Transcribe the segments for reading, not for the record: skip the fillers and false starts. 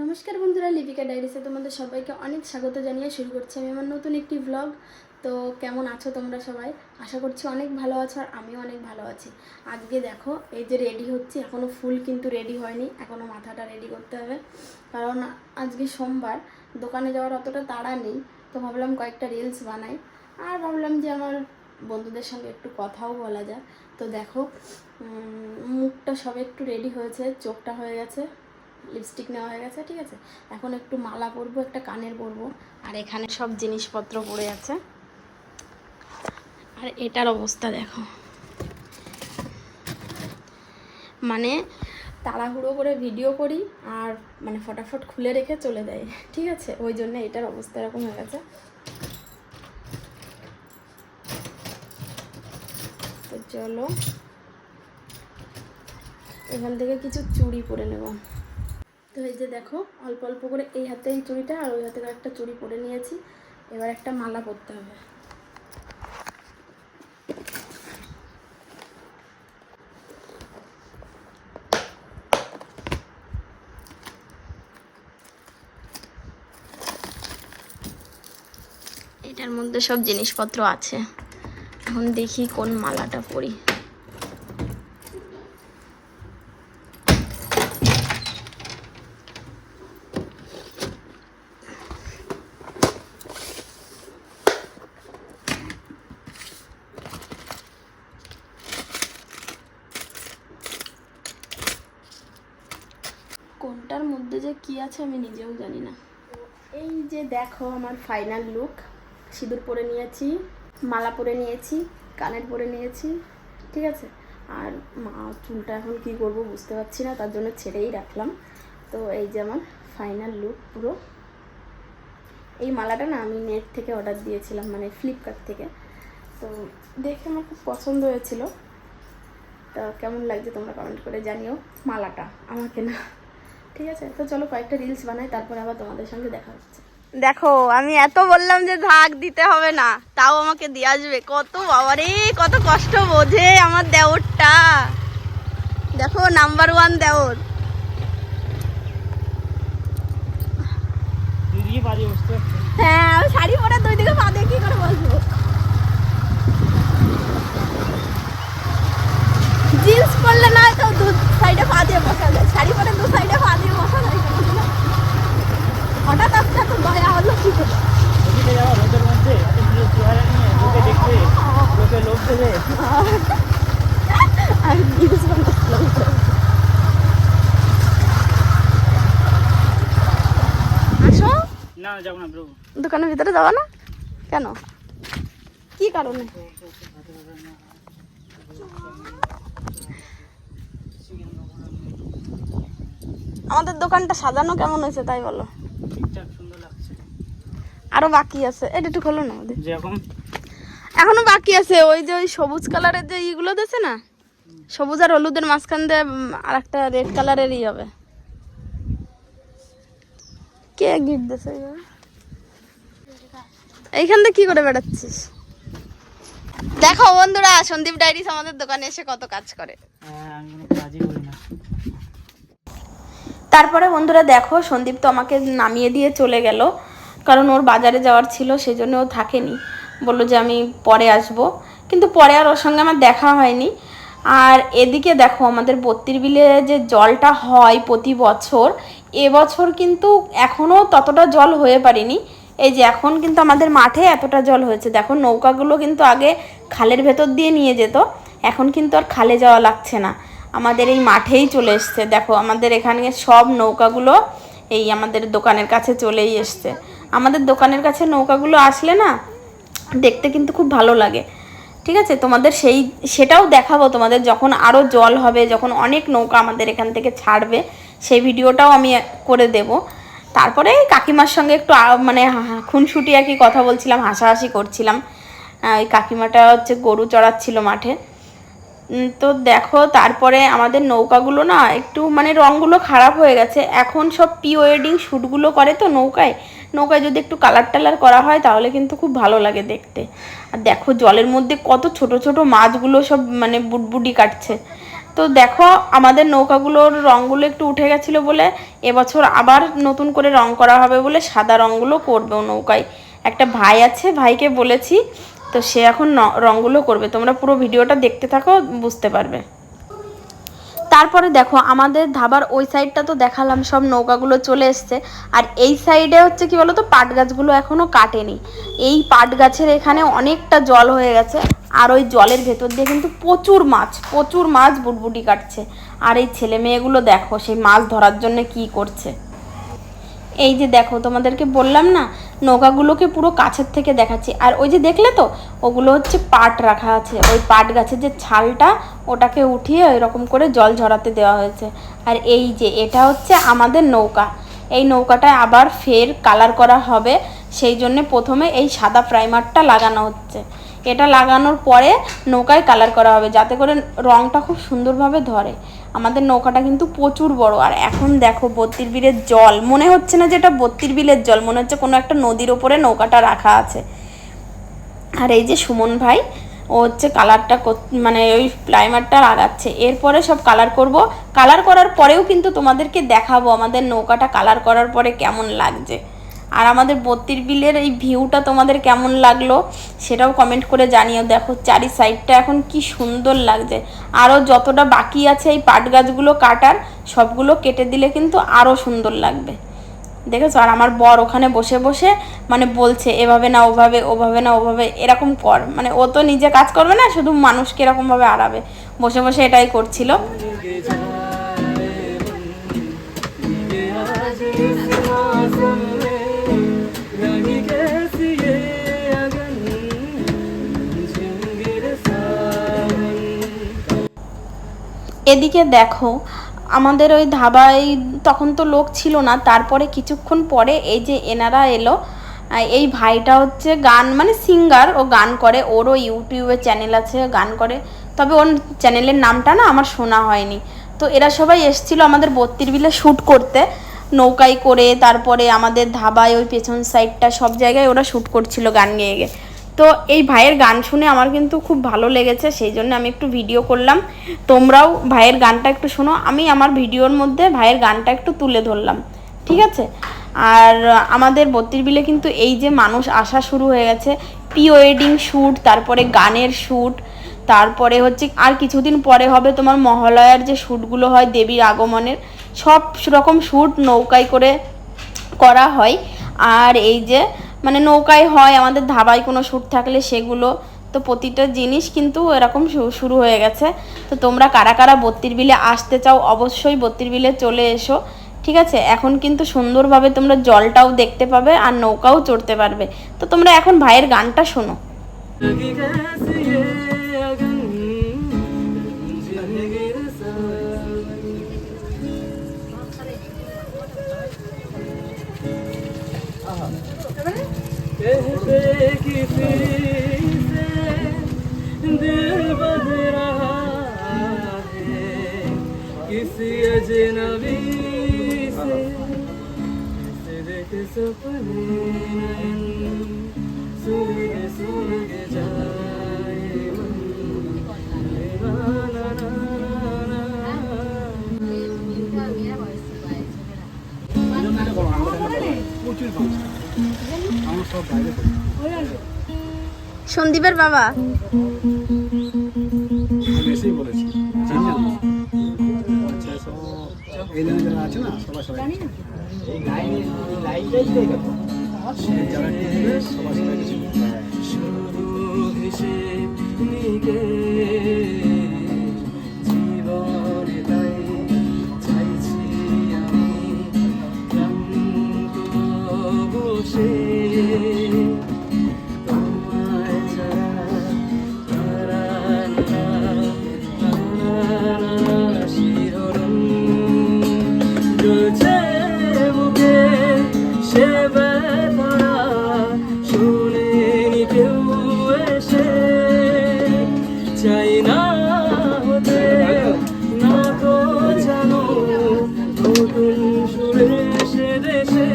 নমস্কার বন্ধুরা, লিপিকা ডায়েরিসে তোমাদের সবাইকে অনেক স্বাগত জানিয়ে শুরু করছি আমি আমার নতুন একটি ব্লগ। তো কেমন আছো তোমরা সবাই? আশা করছি অনেক ভালো আছো, আর আমিও অনেক ভালো আছি। আজকে দেখো এই যে রেডি হচ্ছি, এখনও ফুল কিন্তু রেডি হয়নি, এখনও মাথাটা রেডি করতে হবে, কারণ আজকে সোমবার, দোকানে যাওয়ার অতটা তাড়া নেই। তো ভাবলাম কয়েকটা রিলস বানাই, আর ভাবলাম যে আমার বন্ধুদের সঙ্গে একটু কথাও বলা যায়। তো দেখো মুখটা সবে একটু রেডি হয়েছে, চোখটা হয়ে গেছে, লিপস্টিক নেওয়া হয়ে গেছে, ঠিক আছে। এখন একটু মালা পরবো, একটা কানের পরবো, আর এখানে সব জিনিসপত্র পড়ে আছে। আর এটার অবস্থা দেখো, মানে তাড়াহুড়ো করে ভিডিও করি আর মানে ফটাফট খুলে রেখে চলে দেয়, ঠিক আছে। ওই জন্য এটার অবস্থা এরকম হয়ে গেছে। তো চলো এখান থেকে কিছু চুড়ি পরে নেব। তো এই যে দেখো অল্প অল্প করে এই হাতে এই চুড়িটা আর ওই হাতে একটা চুড়ি পরে নিয়েছি। এবার একটা মালা পরতে হবে। এটার মধ্যে সব জিনিসপত্র আছে, এখন দেখি কোন মালাটা পরি। কোনটার মধ্যে যে কি আছে আমি নিজেও জানি না। এই যে দেখো আমার ফাইনাল লুক, সিঁদুর পরে নিয়েছি, মালা পরে নিয়েছি, কানের পরে নিয়েছি, ঠিক আছে। আর চুলটা এখন কি করব বুঝতে পারছি না, তার জন্য ছেড়েই রাখলাম। তো এই যে আমার ফাইনাল লুক পুরো। এই মালাটা না আমি নেট থেকে অর্ডার দিয়েছিলাম, মানে ফ্লিপকার্ট থেকে। তো দেখে আমার খুব পছন্দ হয়েছিল। তা কেমন লাগছে তোমরা কমেন্ট করে জানিও। মালাটা আমাকে না, ঠিক আছে। তো চলো কয়েকটা রিলস বানাই, তারপরে আবার তোমাদের সঙ্গে দেখা হচ্ছে। দেখো আমি এত বললাম যে ধাক দিতে হবে না, তাও আমাকে দিয়ে আসবে। কত বাবারে, কত কষ্ট বোঝে আমার দেওরটা। দেখো নাম্বার 1 দেওর। হ্যাঁ আমি শাড়ি পরে দুই দিকে পা দিয়ে কি করে বসবো? জিন্স পরলে না তো দু সাইডে পা দিয়ে বসা যায়, শাড়ি পরে দু সাইডে পা দিয়ে বসা যায়। হঠাৎ আজকে তো দয়া হলো কি করে? আমি রিলস বানাচ্ছিলাম। আসো না, যাবো না ব্রো। দোকানের ভিতরে যাবো না কেন? কি কারণে? আমাদের দোকানটা সাজানো কেমন হয়েছে তাই বলো। আরো বাকি আছে, এটা একটু খোলো না। আমাদের এখনো বাকি আছে। ওই যে ওই সবুজ কালারের যে ইগুলো দিয়েছে না, সবুজ আর হলুদের মাঝখান দিয়ে আর একটা রেড কালারেরই হবে। কে গিফট দিয়েছে? এইখান থেকে কি করে বেড়াচ্ছিস? দেখো বন্ধুরা, সন্দীপ ডায়েরিস আমাদের দোকানে এসে কত কাজ করে। তারপরে বন্ধুরা দেখো, সন্দীপ তো আমাকে নামিয়ে দিয়ে চলে গেল, কারণ ওর বাজারে যাওয়ার ছিল, সেই জন্য ও থাকেনি। বললো যে আমি পরে আসব, কিন্তু পরে আর ওর সঙ্গে আমার দেখা হয়নি। আর এদিকে দেখো আমাদের বত্তির বিলে যে জলটা হয় প্রতি বছর, এবছর কিন্তু এখনও ততটা জল হয়ে পারেনি। এই যে এখন কিন্তু আমাদের মাঠে এতটা জল হয়েছে। দেখো নৌকাগুলো কিন্তু আগে খালের ভেতর দিয়ে নিয়ে যেত, এখন কিন্তু আর খালে যাওয়া লাগছে না, আমাদের এই মাঠেই চলে এসছে। দেখো আমাদের এখানে সব নৌকাগুলো এই আমাদের দোকানের কাছে চলেই এসছে। আমাদের দোকানের কাছে নৌকাগুলো আসলে না দেখতে কিন্তু খুব ভালো লাগে, ঠিক আছে। তোমাদের সেটাও দেখাবো তোমাদের, যখন আরও জল হবে, যখন অনেক নৌকা আমাদের এখান থেকে ছাড়বে, সেই ভিডিওটাও আমি করে দেব। তারপরে কাকিমার সঙ্গে একটু মানে খুনসুটি আর কি কথা বলছিলাম, হাসাহাসি করছিলাম। ওই কাকিমাটা হচ্ছে গরু চড়াচ্ছিল মাঠে। তো দেখো তারপরে আমাদের নৌকাগুলো না একটু মানে রঙগুলো খারাপ হয়ে গেছে। এখন সব প্রি ওয়েডিং শ্যুটগুলো করে তো নৌকায়, নৌকায় যদি একটু কালার টালার করা হয় তাহলে কিন্তু খুব ভালো লাগে দেখতে। আর দেখো জলের মধ্যে কত ছোট ছোট মাছগুলো সব মানে বুটবুটি কাটছে। তো দেখো আমাদের নৌকাগুলোর রঙগুলো একটু উঠে গেছিলো বলে এবছর আবার নতুন করে রং করা হবে বলে সাদা রঙগুলো করবে নৌকায়। একটা ভাই আছে, ভাইকে বলেছি, তো সে এখন রঙগুলো করবে। তোমরা পুরো ভিডিওটা দেখতে থাকো, বুঝতে পারবে। তারপরে দেখো আমাদের ধাবার ওই সাইডটা তো দেখালাম, সব নৌকাগুলো চলে এসছে। আর এই সাইডে হচ্ছে কি বলতো, পাট গাছগুলো এখনও কাটেনি। এই পাট গাছের এখানে অনেকটা জল হয়ে গেছে, আর ওই জলের ভেতর দিয়ে কিন্তু প্রচুর মাছ বুটবুটি কাটছে। আর এই ছেলে মেয়েগুলো দেখো সেই মাছ ধরার জন্য কি করছে। এই যে দেখো তোমাদেরকে বললাম না, নৌকাগুলোকে পুরো কাছের থেকে দেখাচ্ছি। আর ওই যে দেখলে তো, ওগুলো হচ্ছে পাট রাখা আছে, ওই পাট গাছের যে ছালটা ওটাকে উঠিয়ে এরকম করে জল ঝরাতে দেওয়া হয়েছে। আর এই যে এটা হচ্ছে আমাদের নৌকা, এই নৌকাটায় আবার ফের কালার করা হবে, সেই জন্যে প্রথমে এই সাদা প্রাইমারটা লাগানো হচ্ছে। এটা লাগানোর পরে নৌকায় কালার করা হবে, যাতে করে রঙটা খুব সুন্দরভাবে ধরে। আমাদের নৌকাটা কিন্তু প্রচুর বড়। আর এখন দেখো বত্তির বিলের জল, মনে হচ্ছে না যে এটা বত্তির বিলের জল, মনে হচ্ছে কোনো একটা নদীর ওপরে নৌকাটা রাখা আছে। আর এই যে সুমন ভাই, ও হচ্ছে কালারটা মানে ওই প্রাইমারটা লাগাচ্ছে। এরপরে সব কালার করব। কালার করার পরেও কিন্তু তোমাদেরকে দেখাবো আমাদের নৌকাটা কালার করার পরে কেমন লাগছে। আর আমাদের বত্তির বিলের এই ভিউটা তোমাদের কেমন লাগলো সেটাও কমেন্ট করে জানিও। দেখো চারি সাইডটা এখন কি সুন্দর লাগছে। আরও যতটা বাকি আছে এই পাট গাছগুলো কাটার, সবগুলো কেটে দিলে কিন্তু আরও সুন্দর লাগবে, দেখেছো? আর আমার বর ওখানে বসে বসে মানে বলছে এভাবে না ওভাবে, ওভাবে না ওভাবে, এরকম কর। মানে ও তো নিজে কাজ করবে না, শুধু মানুষকে এরকমভাবে আড়াবে। বসে বসে এটাই করছিল। এদিকে দেখো আমাদের ওই ধাবায় তখন তো লোক ছিল না, তারপরে কিছুক্ষণ পরে এই যে এনারা এলো। এই ভাইটা হচ্ছে গান মানে সিঙ্গার, ও গান করে, ওরও ইউটিউবে চ্যানেল আছে, গান করে। তবে ওর চ্যানেলের নামটা না আমার শোনা হয়নি। তো এরা সবাই এসছিল আমাদের বত্তির বিলে শ্যুট করতে নৌকায় করে। তারপরে আমাদের ধাবায় ওই পেছন সাইডটা সব জায়গায় ওরা শ্যুট করছিল গান গেয়ে গিয়ে। তো এই ভাইয়ের গান শুনে আমার কিন্তু খুব ভালো লেগেছে, সেই জন্য আমি একটু ভিডিও করলাম। তোমরাও ভাইয়ের গানটা একটু শোনো। আমি আমার ভিডিওর মধ্যে ভাইয়ের গানটা একটু তুলে ধরলাম, ঠিক আছে? আর আমাদের বত্তির বিলে কিন্তু এই যে মানুষ আসা শুরু হয়ে গেছে, প্রি ওয়েডিং শ্যুট, তারপরে গানের শ্যুট, তারপরে হচ্ছে আর কিছুদিন পরে হবে তোমার মহালয়ার যে শ্যুটগুলো হয় দেবীর আগমনের, সব রকম শ্যুট নৌকায় করে করা হয়। আর এই যে মানে নৌকায় হয়, আমাদের ধাবায় কোনো শ্যুট থাকলে সেগুলো, তো প্রতিটা জিনিস কিন্তু এরকম শুরু হয়ে গেছে। তো তোমরা কারা কারা বত্তির বিলে আসতে চাও অবশ্যই বত্তির বিলে চলে এসো, ঠিক আছে? এখন কিন্তু সুন্দরভাবে তোমরা জলটাও দেখতে পাবে আর নৌকাও চড়তে পারবে। তো তোমরা এখন ভাইয়ের গানটা শোনো। किसी अजनबी से देख सपने सुलग जाए সন্দীপের বাবা আছে না সবাই জীবনে তাই চাইছি আমি বসে তোমায় ছাড়া শিহরণ জ্বলছে বুকে সে ব্যথা শুনেনি কেউ এসে চাই না হতে না তো জানো নতুন সুরে সে দেশে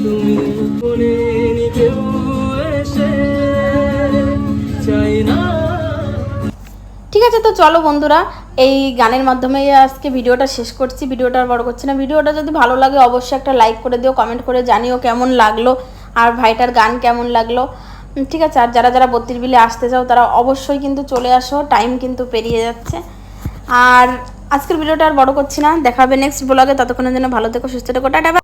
তুমি মনে নি কেউ এসে চাই না। ঠিক আছে, তো চলো বন্ধুরা, এই গানের মাধ্যমে আজকে ভিডিওটা শেষ করছি। ভিডিওটা আর বড় করছি না। ভিডিওটা যদি ভালো লাগে অবশ্যই একটা লাইক করে দিও, কমেন্ট করে জানিও কেমন লাগলো আর ভাইটার গান কেমন লাগলো। ঠিক আছে, আর যারা যারা 32 বিলে আসতে চাও তারা অবশ্যই কিন্তু চলে আসো, টাইম কিন্তু পেরিয়ে যাচ্ছে। আর আজকের ভিডিওটা আর বড় করছি না, দেখা হবে নেক্সট ব্লগে। ততক্ষণের জন্য ভালো থেকো, সুস্থ থেকো, টাটা।